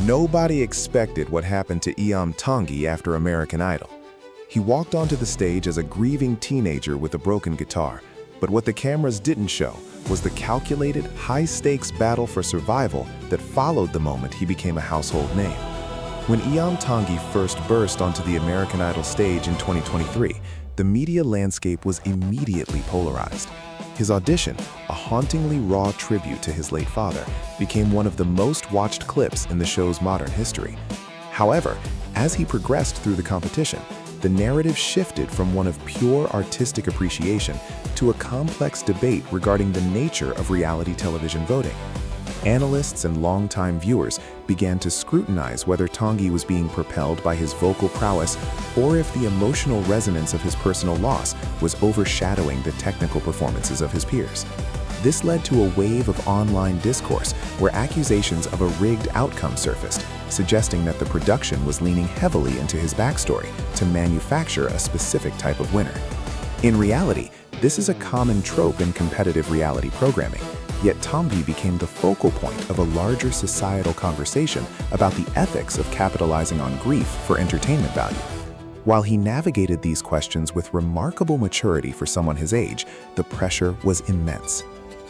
Nobody expected what happened to Iam Tongi after American Idol. He walked onto the stage as a grieving teenager with a broken guitar, but what the cameras didn't show was the calculated, high-stakes battle for survival that followed the moment he became a household name. When Iam Tongi first burst onto the American Idol stage in 2023, the media landscape was immediately polarized. His audition, a hauntingly raw tribute to his late father, became one of the most watched clips in the show's modern history. However, as he progressed through the competition, the narrative shifted from one of pure artistic appreciation to a complex debate regarding the nature of reality television voting. Analysts and longtime viewers began to scrutinize whether Tongi was being propelled by his vocal prowess or if the emotional resonance of his personal loss was overshadowing the technical performances of his peers. This led to a wave of online discourse where accusations of a rigged outcome surfaced, suggesting that the production was leaning heavily into his backstory to manufacture a specific type of winner. In reality, this is a common trope in competitive reality programming. Yet Tongi became the focal point of a larger societal conversation about the ethics of capitalizing on grief for entertainment value. While he navigated these questions with remarkable maturity for someone his age, the pressure was immense.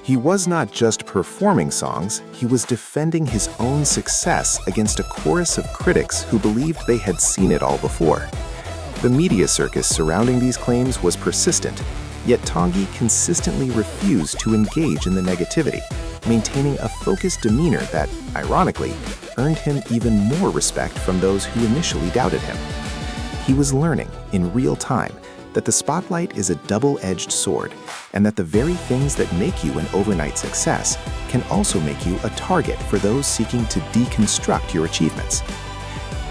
He was not just performing songs, he was defending his own success against a chorus of critics who believed they had seen it all before. The media circus surrounding these claims was persistent, yet Tongi consistently refused to engage in the negativity, maintaining a focused demeanor that, ironically, earned him even more respect from those who initially doubted him. He was learning, in real time, that the spotlight is a double-edged sword, and that the very things that make you an overnight success can also make you a target for those seeking to deconstruct your achievements.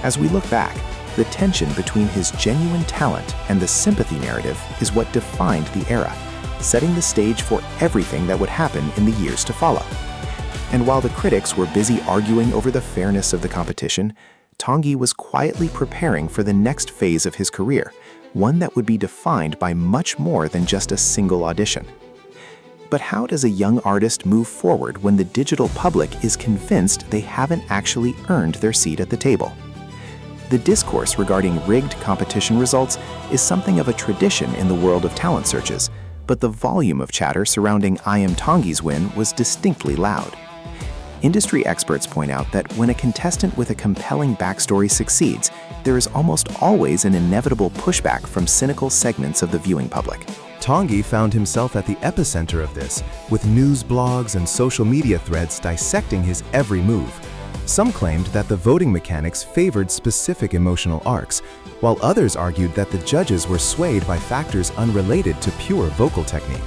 As we look back, the tension between his genuine talent and the sympathy narrative is what defined the era, setting the stage for everything that would happen in the years to follow. And while the critics were busy arguing over the fairness of the competition, Tongi was quietly preparing for the next phase of his career, one that would be defined by much more than just a single audition. But how does a young artist move forward when the digital public is convinced they haven't actually earned their seat at the table? The discourse regarding rigged competition results is something of a tradition in the world of talent searches, but the volume of chatter surrounding Iam Tongi's win was distinctly loud. Industry experts point out that when a contestant with a compelling backstory succeeds, there is almost always an inevitable pushback from cynical segments of the viewing public. Tongi found himself at the epicenter of this, with news blogs and social media threads dissecting his every move. Some claimed that the voting mechanics favored specific emotional arcs, while others argued that the judges were swayed by factors unrelated to pure vocal technique.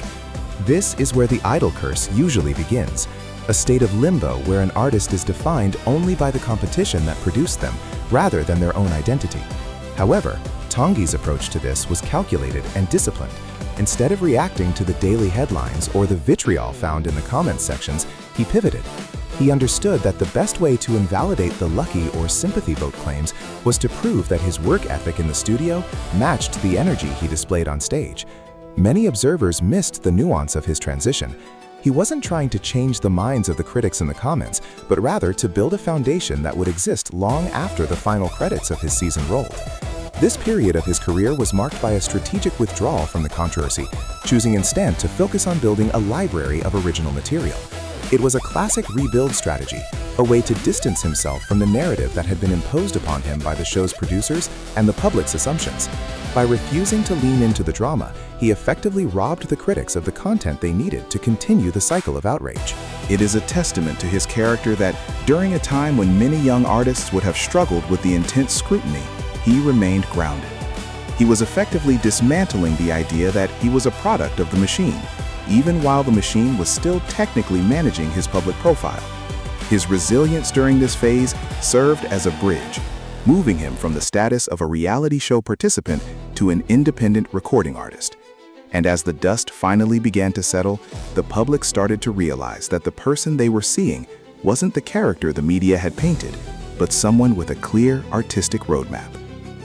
This is where the idol curse usually begins, a state of limbo where an artist is defined only by the competition that produced them, rather than their own identity. However, Tongi's approach to this was calculated and disciplined. Instead of reacting to the daily headlines or the vitriol found in the comments sections, he pivoted. He understood that the best way to invalidate the lucky or sympathy vote claims was to prove that his work ethic in the studio matched the energy he displayed on stage. Many observers missed the nuance of his transition. He wasn't trying to change the minds of the critics in the comments, but rather to build a foundation that would exist long after the final credits of his season rolled. This period of his career was marked by a strategic withdrawal from the controversy, choosing instead to focus on building a library of original material. It was a classic rebuild strategy, a way to distance himself from the narrative that had been imposed upon him by the show's producers and the public's assumptions. By refusing to lean into the drama, he effectively robbed the critics of the content they needed to continue the cycle of outrage. It is a testament to his character that, during a time when many young artists would have struggled with the intense scrutiny, he remained grounded. He was effectively dismantling the idea that he was a product of the machine, even while the machine was still technically managing his public profile. His resilience during this phase served as a bridge, moving him from the status of a reality show participant to an independent recording artist. And as the dust finally began to settle, the public started to realize that the person they were seeing wasn't the character the media had painted, but someone with a clear artistic roadmap.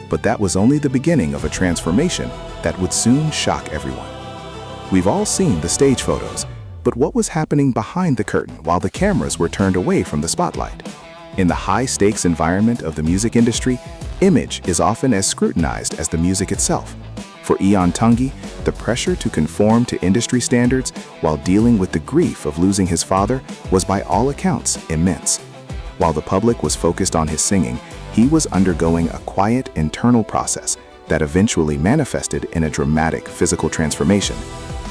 But that was only the beginning of a transformation that would soon shock everyone. We've all seen the stage photos, but what was happening behind the curtain while the cameras were turned away from the spotlight? In the high-stakes environment of the music industry, image is often as scrutinized as the music itself. For Iam Tongi, the pressure to conform to industry standards while dealing with the grief of losing his father was by all accounts immense. While the public was focused on his singing, he was undergoing a quiet internal process that eventually manifested in a dramatic physical transformation.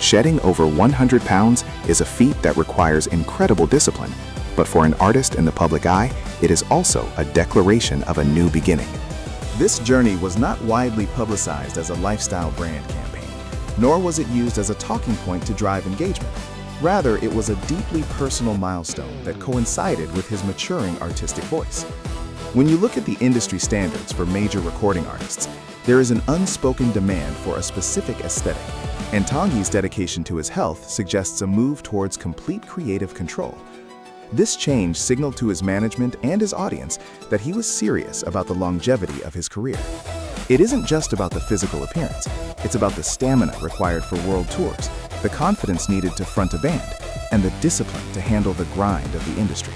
Shedding over 100 pounds is a feat that requires incredible discipline, but for an artist in the public eye, it is also a declaration of a new beginning. This journey was not widely publicized as a lifestyle brand campaign, nor was it used as a talking point to drive engagement. Rather, it was a deeply personal milestone that coincided with his maturing artistic voice. When you look at the industry standards for major recording artists, there is an unspoken demand for a specific aesthetic, and Tongi's dedication to his health suggests a move towards complete creative control. This change signaled to his management and his audience that he was serious about the longevity of his career. It isn't just about the physical appearance, it's about the stamina required for world tours, the confidence needed to front a band, and the discipline to handle the grind of the industry.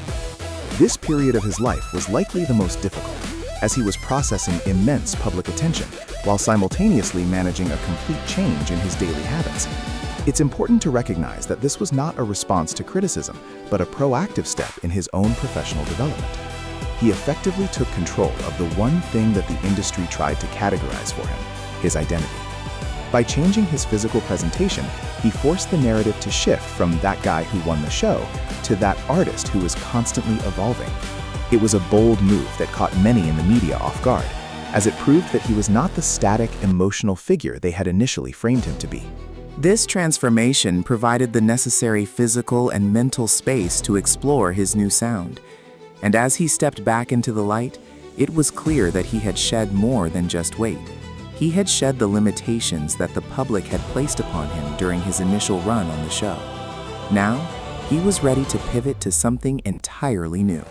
This period of his life was likely the most difficult, as he was processing immense public attention while simultaneously managing a complete change in his daily habits. It's important to recognize that this was not a response to criticism, but a proactive step in his own professional development. He effectively took control of the one thing that the industry tried to categorize for him, his identity. By changing his physical presentation, he forced the narrative to shift from that guy who won the show to that artist who is constantly evolving. It was a bold move that caught many in the media off guard, as it proved that he was not the static, emotional figure they had initially framed him to be. This transformation provided the necessary physical and mental space to explore his new sound. And as he stepped back into the light, it was clear that he had shed more than just weight. He had shed the limitations that the public had placed upon him during his initial run on the show. Now, he was ready to pivot to something entirely new.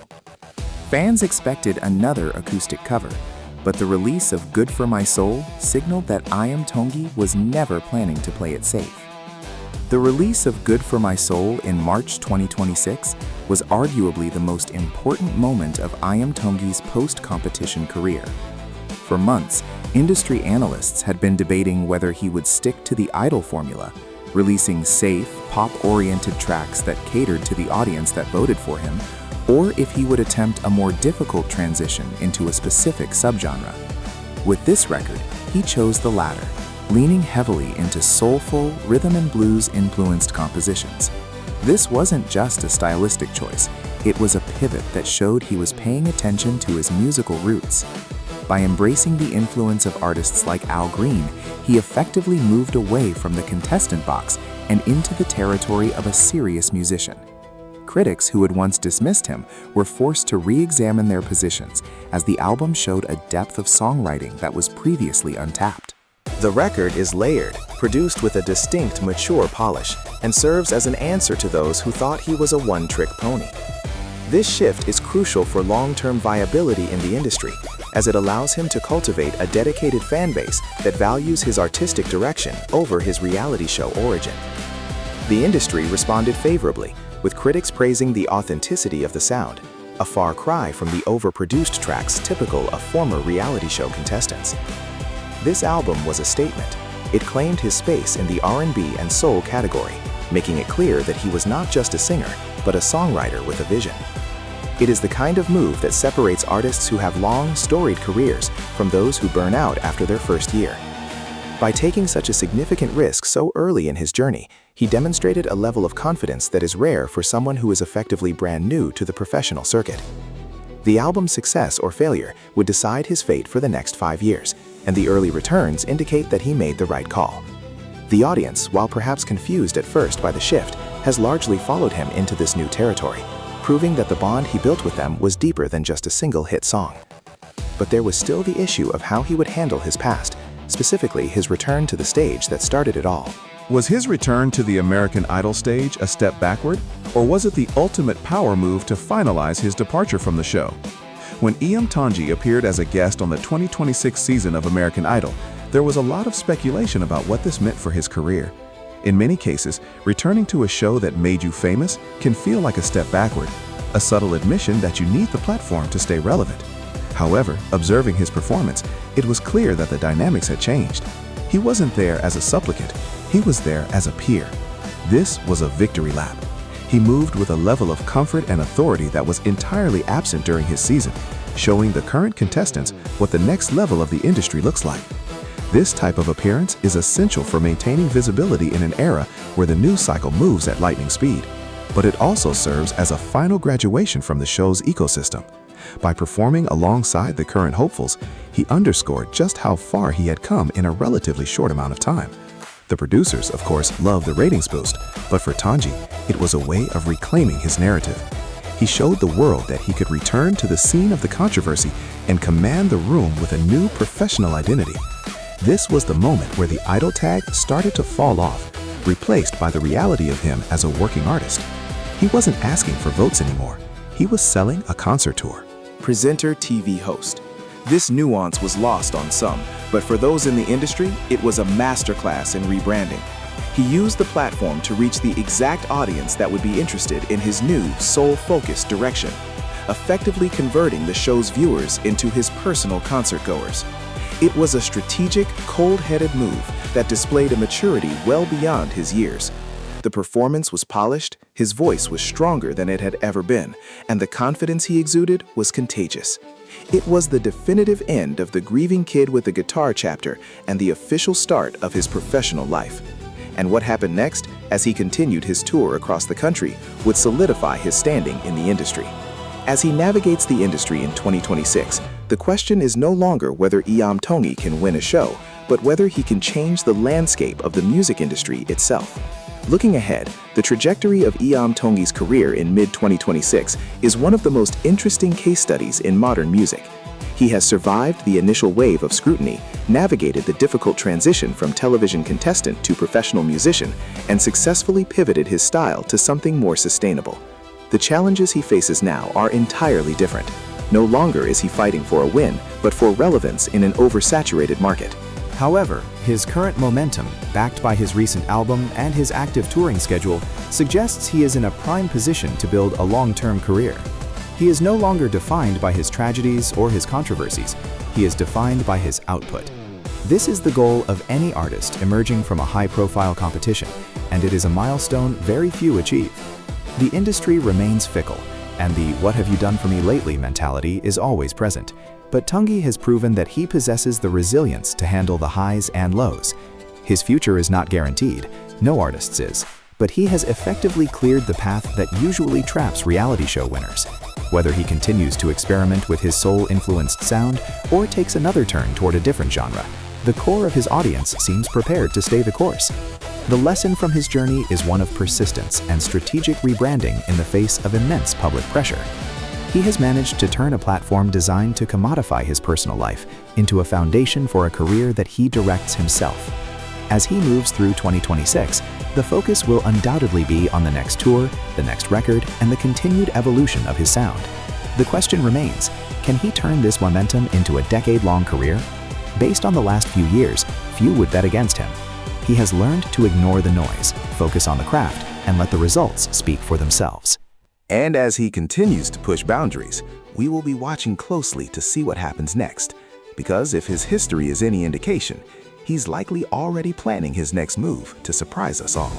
Fans expected another acoustic cover, but the release of Good For My Soul signaled that Iam Tongi was never planning to play it safe. The release of Good For My Soul in March 2026 was arguably the most important moment of Iam Tongi's post-competition career. For months, industry analysts had been debating whether he would stick to the Idol formula, releasing safe, pop-oriented tracks that catered to the audience that voted for him, or if he would attempt a more difficult transition into a specific subgenre. With this record, he chose the latter, leaning heavily into soulful, rhythm and blues-influenced compositions. This wasn't just a stylistic choice, it was a pivot that showed he was paying attention to his musical roots. By embracing the influence of artists like Al Green, he effectively moved away from the contestant box and into the territory of a serious musician. Critics who had once dismissed him were forced to re-examine their positions as the album showed a depth of songwriting that was previously untapped. The record is layered, produced with a distinct, mature polish, and serves as an answer to those who thought he was a one-trick pony. This shift is crucial for long-term viability in the industry, as it allows him to cultivate a dedicated fan base that values his artistic direction over his reality show origin. The industry responded favorably, with critics praising the authenticity of the sound, a far cry from the overproduced tracks typical of former reality show contestants. This album was a statement. It claimed his space in the R&B and soul category, making it clear that he was not just a singer, but a songwriter with a vision. It is the kind of move that separates artists who have long, storied careers from those who burn out after their first year. By taking such a significant risk so early in his journey, he demonstrated a level of confidence that is rare for someone who is effectively brand new to the professional circuit. The album's success or failure would decide his fate for the next 5 years, and the early returns indicate that he made the right call. The audience, while perhaps confused at first by the shift, has largely followed him into this new territory, proving that the bond he built with them was deeper than just a single hit song. But there was still the issue of how he would handle his past, specifically his return to the stage that started it all. Was his return to the American Idol stage a step backward, or was it the ultimate power move to finalize his departure from the show? When Iam Tongi appeared as a guest on the 2026 season of American Idol, there was a lot of speculation about what this meant for his career. In many cases, returning to a show that made you famous can feel like a step backward. a subtle admission that you need the platform to stay relevant. However, observing his performance, it was clear that the dynamics had changed. He wasn't there as a supplicant, he was there as a peer. This was a victory lap. He moved with a level of comfort and authority that was entirely absent during his season, showing the current contestants what the next level of the industry looks like. This type of appearance is essential for maintaining visibility in an era where the news cycle moves at lightning speed. But it also serves as a final graduation from the show's ecosystem. By performing alongside the current hopefuls, he underscored just how far he had come in a relatively short amount of time. The producers, of course, loved the ratings boost, but for Tongi, it was a way of reclaiming his narrative. He showed the world that he could return to the scene of the controversy and command the room with a new professional identity. This was the moment where the idol tag started to fall off, replaced by the reality of him as a working artist. He wasn't asking for votes anymore. He was selling a concert tour. Presenter, TV host. This nuance was lost on some, but for those in the industry, it was a masterclass in rebranding. He used the platform to reach the exact audience that would be interested in his new soul-focused direction, effectively converting the show's viewers into his personal concert-goers. It was a strategic, cold-headed move that displayed a maturity well beyond his years. The performance was polished, his voice was stronger than it had ever been, and the confidence he exuded was contagious. It was the definitive end of the Grieving Kid with the Guitar chapter and the official start of his professional life. And what happened next, as he continued his tour across the country, would solidify his standing in the industry. As he navigates the industry in 2026, the question is no longer whether Iam Tongi can win a show, but whether he can change the landscape of the music industry itself. Looking ahead, the trajectory of Iam Tongi's career in mid-2026 is one of the most interesting case studies in modern music. He has survived the initial wave of scrutiny, navigated the difficult transition from television contestant to professional musician, and successfully pivoted his style to something more sustainable. The challenges he faces now are entirely different. No longer is he fighting for a win, but for relevance in an oversaturated market. However, his current momentum, backed by his recent album and his active touring schedule, suggests he is in a prime position to build a long-term career. He is no longer defined by his tragedies or his controversies. He is defined by his output. This is the goal of any artist emerging from a high-profile competition, and it is a milestone very few achieve. The industry remains fickle, and the "what have you done for me lately" mentality is always present. But Tongi has proven that he possesses the resilience to handle the highs and lows. His future is not guaranteed, no artist's is, but he has effectively cleared the path that usually traps reality show winners. Whether he continues to experiment with his soul-influenced sound or takes another turn toward a different genre, the core of his audience seems prepared to stay the course. The lesson from his journey is one of persistence and strategic rebranding in the face of immense public pressure. He has managed to turn a platform designed to commodify his personal life into a foundation for a career that he directs himself. As he moves through 2026, the focus will undoubtedly be on the next tour, the next record, and the continued evolution of his sound. The question remains, can he turn this momentum into a decade-long career? Based on the last few years, few would bet against him. He has learned to ignore the noise, focus on the craft, and let the results speak for themselves. And as he continues to push boundaries, we will be watching closely to see what happens next, because if his history is any indication, he's likely already planning his next move to surprise us all.